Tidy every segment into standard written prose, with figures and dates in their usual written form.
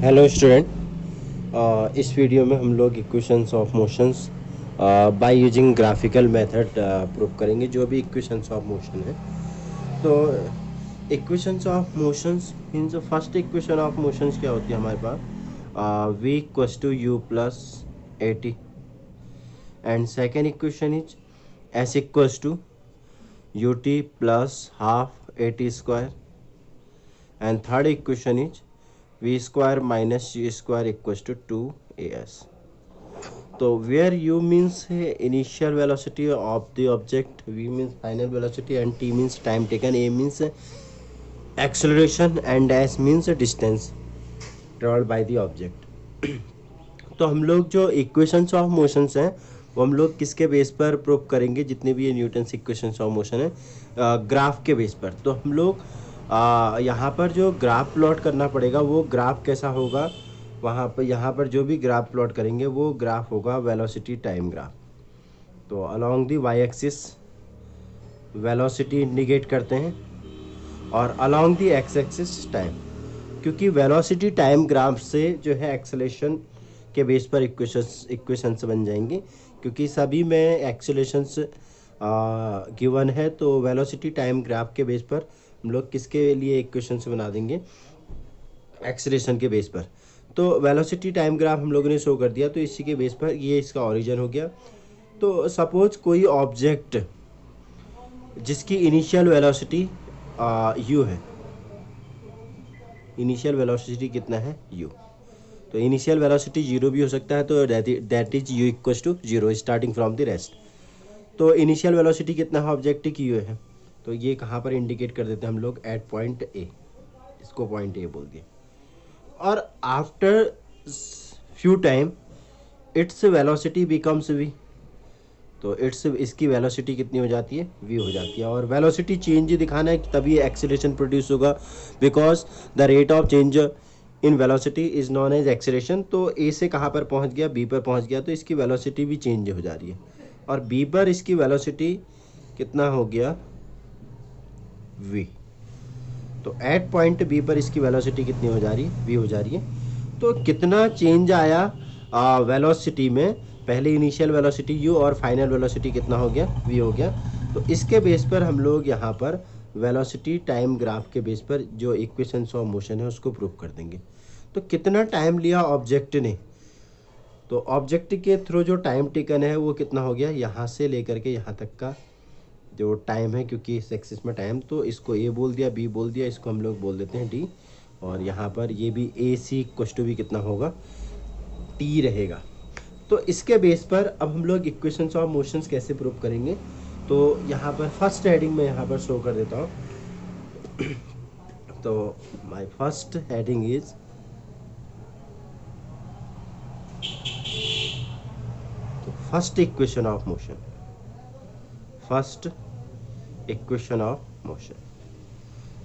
Hello student, इस video में हम लोग equations of motions by using graphical method prove करेंगे जो भी इक्वेशंस ऑफ मोशन है। तो equations of motions means first equation of motions क्या होती है हमारे पास, v equals to u plus A T, and second equation is s equals to U T plus half A T square, and third equation is v square minus u square equals to 2as. तो where u means initial velocity of the object, v means final velocity, and t means time taken, a means acceleration, and s means distance traveled by the object. तो हम लोग जो equations of motions हैं वो हम लोग किसके base पर प्रूव करेंगे, जितने भी ये न्यूटन्स इक्वेशंस ऑफ मोशन है, ग्राफ के बेस पर। तो हम लोग यहाँ पर जो ग्राफ प्लॉट करना पड़ेगा वो ग्राफ कैसा होगा, वहाँ पर यहाँ पर जो भी ग्राफ प्लॉट करेंगे वो ग्राफ होगा वेलोसिटी टाइम ग्राफ। तो along the Y axis velocity indicate करते हैं और along the X axis time, क्योंकि वेलोसिटी टाइम ग्राफ से जो है एक्सेलेरेशन के बेस पर इक्वेशंस बन जाएंगे, क्योंकि सभी में एक्सेलेरेशंस गिवन है। तो वेलोसिटी टाइम ग्राफ के बेस पर हम लोग किसके लिए इक्वेशंस बना देंगे, एक्सेलेरेशन के बेस पर। तो वेलोसिटी टाइम ग्राफ हम लोगों ने शो कर दिया, तो इसी के बेस पर ये इसका ओरिजिन हो गया। तो सपोज कोई ऑब्जेक्ट जिसकी इनिशियल वेलोसिटी u है, इनिशियल वेलोसिटी कितना है u, तो इनिशियल वेलोसिटी जीरो भी हो सकता है, तो that is u equals to zero starting from the rest. तो इनिशियल वेलोसिटी कितना है ऑब्जेक्ट की u है, तो ये कहाँ पर इंडिकेट कर देते हैं हम लोग, एट पॉइंट ए, इसको पॉइंट ए बोल दिए। और after few time its velocity becomes v, तो इसकी वेलोसिटी कितनी हो जाती है, v हो जाती है। और वेलोसिटी चेंज दिखाना है तभी एक्सीलरेशन प्रोड्यूस होगा, because the rate of change in velocity is known as acceleration. तो ए से कहाँ पर पहुँच गया, बी पर पहुँच गया, तो इसकी वेलोसिटी भी चेंज हो जा रही है। और बी पर इसकी वेलोसिटी कितना हो गया, v। तो एट पॉइंट बी पर इसकी वेलोसिटी कितनी हो जा रही है, v हो जा रही है। तो कितना चेंज आया वेलोसिटी में, पहले इनिशियल वेलोसिटी u और फाइनल वेलोसिटी कितना हो गया, v हो गया। तो इसके बेस पर हम लोग यहाँ पर वेलोसिटी टाइम ग्राफ के बेस पर जो इक्वेशंस ऑफ मोशन है उसको प्रूव कर देंगे। तो कितना टाइम लिया ऑब्जेक्ट ने, तो ऑब्जेक्ट के थ्रू जो टाइम टेकन है वो कितना हो गया, यहाँ से लेकर के यहाँ तक का जो टाइम है, क्योंकि इस एक्सिस में टाइम, तो इसको ए बोल दिया, बी बोल दिया, इसको हम लोग बोल देते हैं डी। और यहाँ पर ये भी ए सी इक्वल्स टू भी कितना होगा, टी रहेगा। तो इसके बेस पर अब हम लोग इक्वेशंस ऑफ मोशंस कैसे प्रूव करेंगे, तो यहाँ पर फर्स्ट हेडिंग में यहाँ पर शो कर देता हूँ। तो my first heading is first equation of motion, first equation of motion.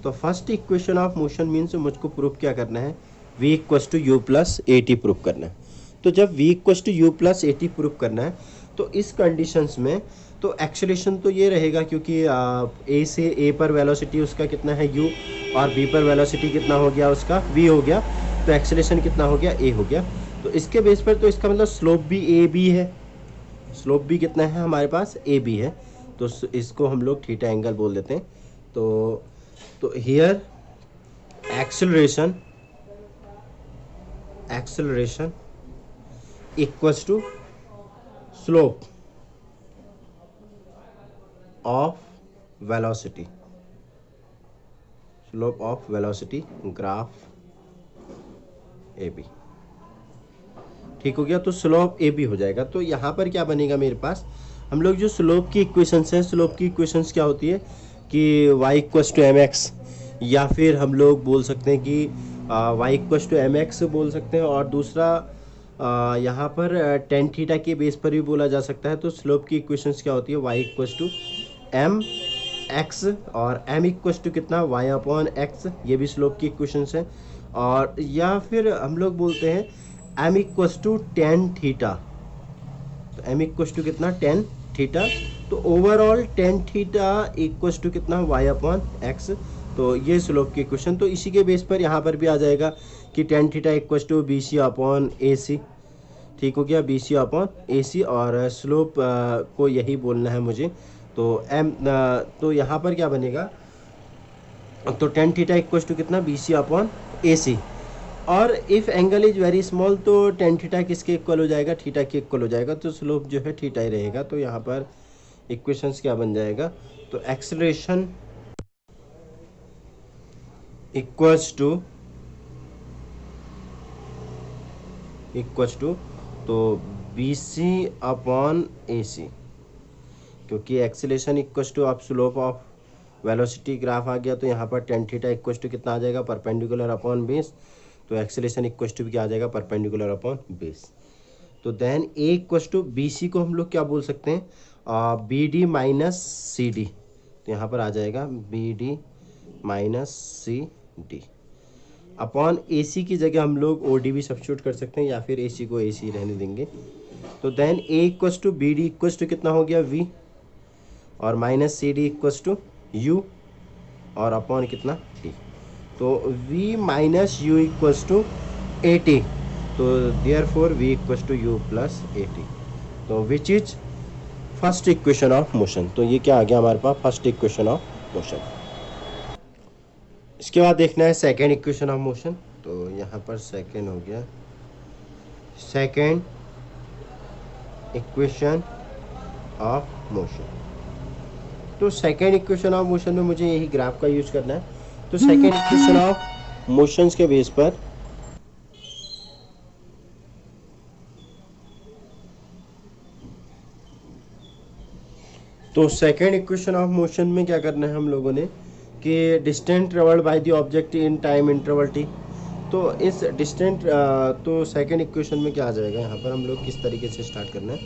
तो first equation of motion means मुझको प्रूफ क्या करना है, v equals to u plus A t proof करना है। तो जब v equals to u plus A t proof करना है, तो इस कंडीशंस में तो एक्सेलेरेशन तो ये रहेगा, क्योंकि a से a पर वेलोसिटी उसका कितना है u, और b पर वेलोसिटी कितना हो गया उसका v हो गया, तो एक्सेलेरेशन कितना हो गया, a हो गया। तो इसके बेस पर तो इसका मतलब स्लोप भी a b है, स्लोप भी कितना है हमारे पास, ए बी है। तो इसको हम लोग थीटा एंगल बोल देते हैं। तो here acceleration equals to slope of velocity, slope of velocity graph A B, ठीक हो गया। तो स्लोप ए बी हो जाएगा। तो यहाँ पर क्या बनेगा मेरे पास, हम लोग जो स्लोप की इक्वेशंस हैं, स्लोप की इक्वेशंस क्या होती है कि y equals to M X, या फिर हम लोग बोल सकते हैं कि y equals to M X बोल सकते हैं, और दूसरा यहाँ पर टेन थीटा के बेस पर भी बोला जा सकता है। तो स्लोप की इक्वेशंस क्या होती है, y equals to M X, और m इक्वल्स टू कितना, y अपॉन एक्स, ये भी स्लोप की इक्वेशंस है। और या फिर हम लोग बोलते हैं m equals to tan theta, तो m इक्वल्स टू कितना, टेन थीटा। तो overall tan theta equals to कितना, y अपॉन एक्स। तो ये स्लोप के क्वेश्चन, तो इसी के बेस पर यहाँ पर भी आ जाएगा कि tan theta equals to b c upon a c, ठीक हो गया, बी सी अपॉन ए सी, और स्लोप को यही बोलना है मुझे। तो तो यहाँ पर क्या बनेगा, तो tan थीटा इक्वस टू कितना, बी सी अपॉन ए सी, और if angle is very small तो tan थीटा किसके इक्वल हो जाएगा, थीटा के इक्वल हो जाएगा, तो स्लोप जो है थीटा ही रहेगा। तो यहाँ पर इक्वेशंस क्या बन जाएगा, तो एक्सेलरेशन इक्वस टू तो बी सी अपॉन ए सी, क्योंकि एक्सेलरेशन इक्वस टू आप स्लोप ऑफ वेलोसिटी ग्राफ आ गया, तो यहाँ पर tan थीटा इक्वस टू कितना आ जाएगा, परपेंडिकुलर अपॉन बेस, तो एक्सेलरेशन इक्वस टू भी क्या आ जाएगा, परपेंडिकुलर अपॉन बेस। तो then a equals to b c को हम लोग क्या बोल सकते हैं, b d minus c d, तो यहाँ पर आ जाएगा b d minus c d upon a c की जगह हम लोग ओ डी भी सब्स्टिट्यूट कर सकते हैं, या फिर ए सी को ए सी रहने देंगे। तो then a equals to b d equals to कितना हो गया, वी, और minus c d equals to u, और अपॉन कितना, टी, तो v minus u equals to a T, तो therefore v equals to u plus A T, तो which is first equation of motion. तो ये क्या आ गया हमारे पास, फर्स्ट इक्वेशन ऑफ मोशन। इसके बाद देखना है सेकेंड इक्वेशन ऑफ मोशन, तो यहाँ पर सेकेंड हो गया, सेकेंड इक्वेशन ऑफ मोशन। तो सेकेंड इक्वेशन ऑफ मोशन में मुझे यही ग्राफ का यूज करना है। तो सेकेंड इक्वेशन ऑफ मोशंस के बेस पर तो सेकेंड इक्वेशन ऑफ मोशन में क्या करना है हम लोगों ने कि distance travelled by the object in time interval T. तो इस डिस्टेंस तो सेकेंड इक्वेशन में क्या आ जाएगा, यहाँ पर हम लोग किस तरीके से स्टार्ट करना है,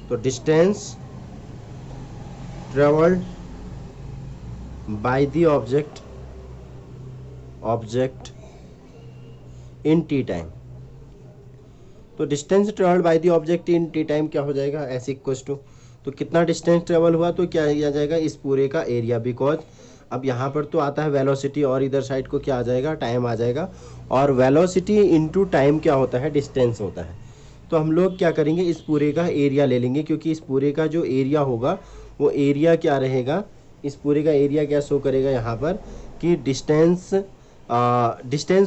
तो distance travelled by the object in t time. तो distance travelled by the object in t time क्या हो जाएगा, एस इक्वस टू, तो कितना डिस्टेंस ट्रेवल हुआ, तो क्या किया जाएगा, इस पूरे का एरिया, बिकॉज अब यहाँ पर तो आता है वेलोसिटी और इधर साइड को क्या आ जाएगा, टाइम आ जाएगा, और वेलोसिटी इनटू टाइम क्या होता है, डिस्टेंस होता है। तो हम लोग क्या करेंगे, इस पूरे का एरिया ले लेंगे, क्योंकि इस पूरे का जो एरिया होगा वो एरिया क्या रहेगा, इस पूरे का एरिया क्या शो करेगा यहाँ पर कि डिस्टेंस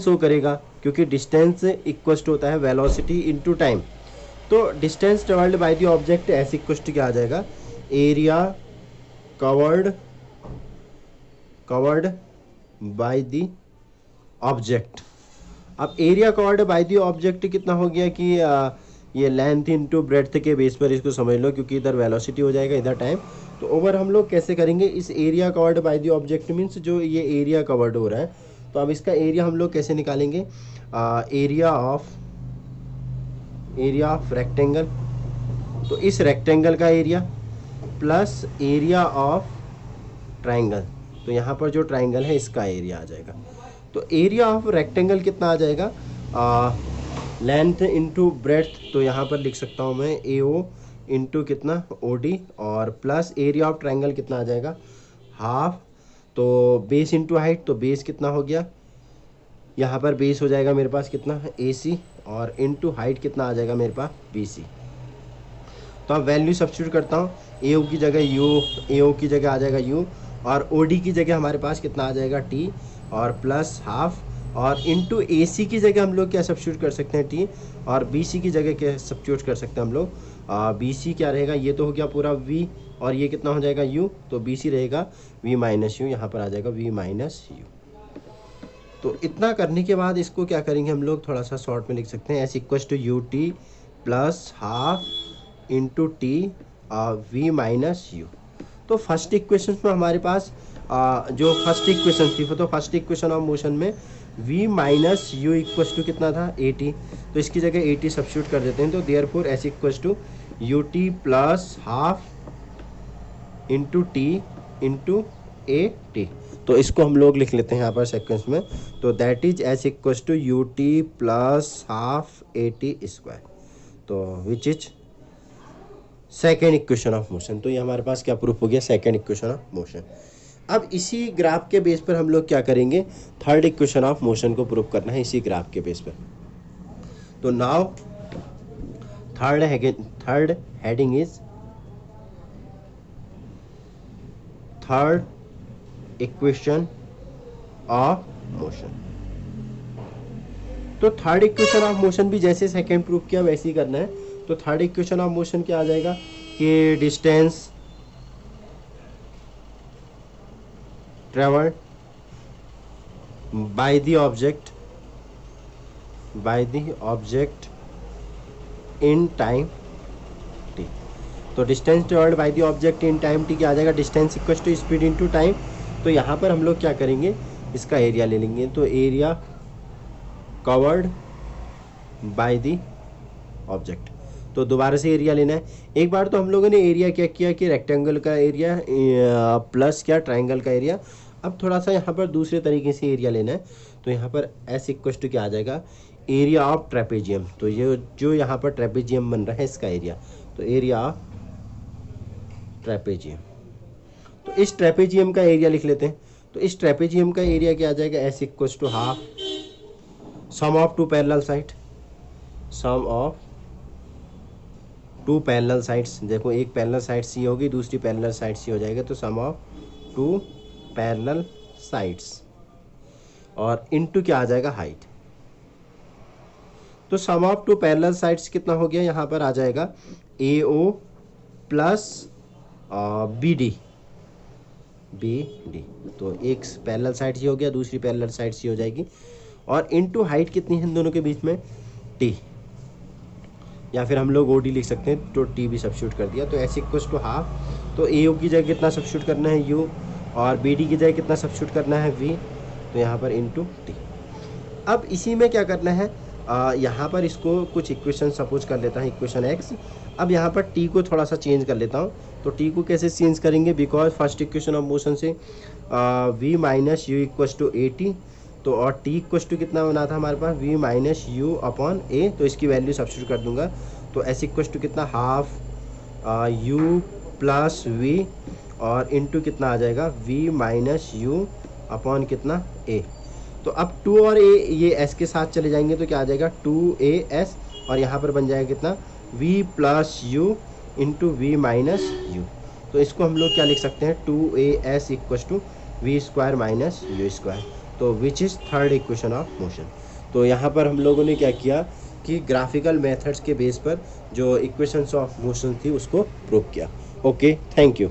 शो करेगा, क्योंकि डिस्टेंस इक्वल टू होता है वेलोसिटी इनटू टाइम। तो distance travelled by the object ऐसे इक्वल टू क्या आ जाएगा, area covered by the object. अब area covered by the object कितना हो गया कि ये लेंथ इनटू ब्रेड्थ के बेस पर इसको समझ लो, क्योंकि इधर वेलोसिटी हो जाएगा, इधर टाइम। तो ओवर हम लोग कैसे करेंगे, इस area covered by the object means जो ये एरिया कवर्ड हो रहा है, तो अब इसका एरिया हम लोग कैसे निकालेंगे, एरिया ऑफ रेक्टेंगल, तो इस रेक्टेंगल का area plus area of triangle, तो यहाँ पर जो ट्राइंगल है इसका एरिया आ जाएगा। तो एरिया ऑफ रेक्टेंगल कितना आ जाएगा, लेंथ इनटू ब्रेड्थ, तो यहाँ पर लिख सकता हूँ मैं ए ओ इंटू कितना ओ डी, और प्लस एरिया ऑफ ट्राइंगल कितना आ जाएगा, हाफ, तो बेस इंटू हाइट, तो बेस कितना हो गया, यहाँ पर बेस हो जाएगा मेरे पास कितना ए सी, और इनटू हाइट कितना आ जाएगा मेरे पास बी सी। तो अब वैल्यू सब्स्टिट्यूट करता हूँ, ए ओ की जगह यू, ए ओ की जगह आ जाएगा यू, और ओ डी की जगह हमारे पास कितना आ जाएगा टी, और प्लस हाफ, और इनटू ए सी की जगह हम लोग क्या सब्स्टिट्यूट कर सकते हैं टी, और बी सी की जगह क्या सब्स्टिट्यूट कर सकते हैं हम लोग, बी सी क्या रहेगा, ये तो हो गया पूरा वी, और ये कितना हो जाएगा यू, तो बी सी रहेगा वी माइनस यू, यहाँ पर आ जाएगा वी माइनस यू। तो इतना करने के बाद इसको क्या करेंगे हम लोग, थोड़ा सा शॉर्ट में लिख सकते हैं, S equal to U T plus half into T V minus you. तो फर्स्ट इक्वेशन में हमारे पास जो फर्स्ट इक्वेशन थी, तो फर्स्ट इक्वेशन ऑफ मोशन में v minus U equal to कितना था, ए टी, तो इसकी जगह ए टी सब्स्टिट्यूट कर देते हैं, तो therefore S equal to U T plus half into T into A T. तो इसको हम लोग लिख लेते हैं यहाँ पर सेक्वेंस में, तो that is s equal to U T plus half A T square, तो which is second equation of motion. तो ये हमारे पास क्या प्रूफ हो गया, सेकेंड इक्वेशन ऑफ मोशन। अब इसी ग्राफ के बेस पर हम लोग क्या करेंगे, थर्ड इक्वेशन ऑफ मोशन को प्रूव करना है इसी ग्राफ के बेस पर। तो now third heading is third equation of motion. तो थर्ड इक्वेशन ऑफ मोशन भी जैसे सेकंड प्रूफ किया वैसे ही करना है। तो थर्ड इक्वेशन ऑफ मोशन क्या आ जाएगा कि distance travelled by the object in time t. तो distance travelled by the object in time t क्या आ जाएगा, distance equal to speed into time. तो यहाँ पर हम लोग क्या करेंगे, इसका एरिया ले लेंगे। तो area covered by the object, तो दोबारा से एरिया लेना है। एक बार तो हम लोगों ने एरिया क्या किया कि रेक्टेंगल का एरिया प्लस क्या ट्रायंगल का एरिया। अब थोड़ा सा यहाँ पर दूसरे तरीके से एरिया लेना है। तो यहाँ पर एस इक्वल टू क्या आ जाएगा, एरिया ऑफ ट्रेपेजियम। तो ये जो यहाँ पर ट्रेपेजियम बन रहा है इसका एरिया, तो एरिया ऑफ ट्रेपेजियम। तो इस ट्रेपेजियम का एरिया लिख लेते हैं। तो इस ट्रेपेजियम का एरिया क्या आ जाएगा, S equal to half sum of two parallel side, sum of two parallel sides. देखो एक पैरेलल साइड सी होगी, दूसरी पैरेलल साइड सी हो जाएगा। तो सम ऑफ टू पैरेलल साइड्स और इनटू क्या आ जाएगा, हाइट। तो सम ऑफ टू पैरेलल साइड्स कितना हो गया, यहाँ पर आ जाएगा AO प्लस BD। तो एक पैरेलल साइड सी हो गया, दूसरी पैरेलल साइड सी हो जाएगी। और इनटू हाइट कितनी है इन दोनों के बीच में, T, या फिर हम लोग OD लिख सकते हैं। तो T भी सब्स्टिट्यूट कर दिया। तो S इक्वल टू हाफ, तो AO की जगह कितना सब्स्टिट्यूट करना है, U, और BD की जगह कितना सब्स्टिट्यूट करना है, V। तो यहाँ पर इनटू T। अब इसी में क्या करना है, यहाँ पर इसको कुछ इक्वेशन सपोज कर लेता है, इक्वेशन X। अब यहाँ पर T को थोड़ा सा चेंज कर लेता हूँ। तो T को कैसे चेंज करेंगे, because first equation of motion से V minus U equal to AT। तो और T इक्वल टू कितना बना था हमारे पास, V minus you upon A। तो इसकी वैल्यू सब्स्टिट्यूट कर दूंगा। तो S इक्वल टू कितना, हाफ U प्लस V, और इनटू कितना आ जाएगा, V माइनस यू अपॉन कितना, A। तो अब 2 और A ये S के साथ चले जाएंगे तो क्या आ जाएगा, 2AS, और यहाँ पर बन जाएगा कितना, V plus u into V minus you. तो इसको हम लोग क्या लिख सकते हैं, 2AS equal to V square minus u square. तो which is third equation of motion. तो यहाँ पर हम लोगों ने क्या किया कि ग्राफिकल मेथड्स के बेस पर जो इक्वेशंस ऑफ मोशन थी उसको प्रूव किया। Okay, thank you.